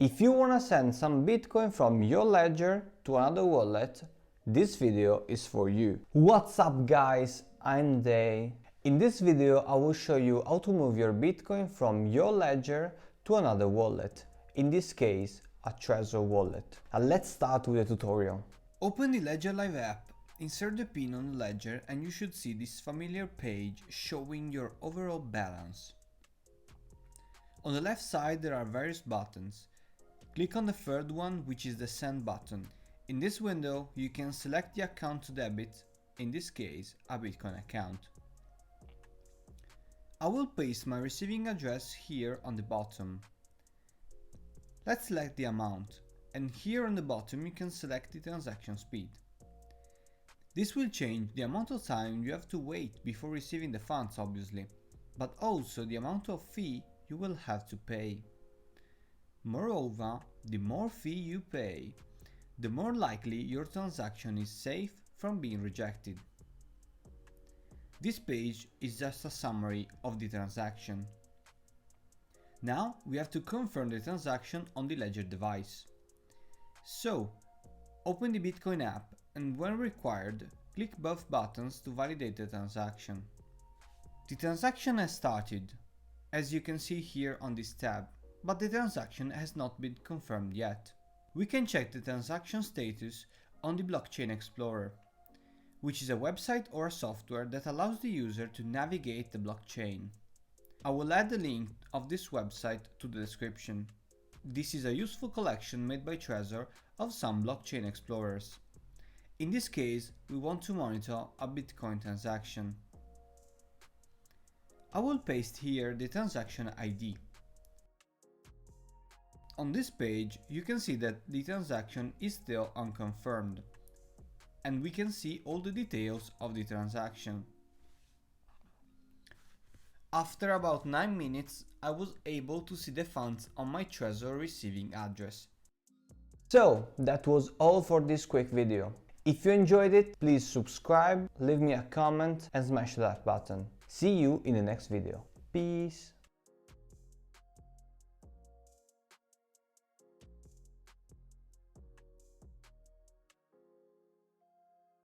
If you wanna send some Bitcoin from your ledger to another wallet, this video is for you. What's up guys, I'm Day. In this video I will show you how to move your Bitcoin from your ledger to another wallet, in this case a Trezor wallet. And let's start with the tutorial. Open the Ledger Live app, insert the pin on the ledger and you should see this familiar page showing your overall balance. On the left side there are various buttons. Click on the third one, which is the send button. In this window you can select the account to debit, in this case a Bitcoin account. I will paste my receiving address here on the bottom. Let's select the amount, and here on the bottom you can select the transaction speed. This will change the amount of time you have to wait before receiving the funds obviously, but also the amount of fee you will have to pay. Moreover, the more fee you pay, the more likely your transaction is safe from being rejected. This page is just a summary of the transaction. Now we have to confirm the transaction on the Ledger device. So, open the Bitcoin app and when required, click both buttons to validate the transaction. The transaction has started, as you can see here on this tab, but the transaction has not been confirmed yet. We can check the transaction status on the Blockchain Explorer, which is a website or a software that allows the user to navigate the blockchain. I will add the link of this website to the description. This is a useful collection made by Trezor of some blockchain explorers. In this case, we want to monitor a Bitcoin transaction. I will paste here the transaction ID. On this page, you can see that the transaction is still unconfirmed, and we can see all the details of the transaction. After about 9 minutes, I was able to see the funds on my Trezor receiving address. So, that was all for this quick video. If you enjoyed it, please subscribe, leave me a comment and smash the like button. See you in the next video. Peace!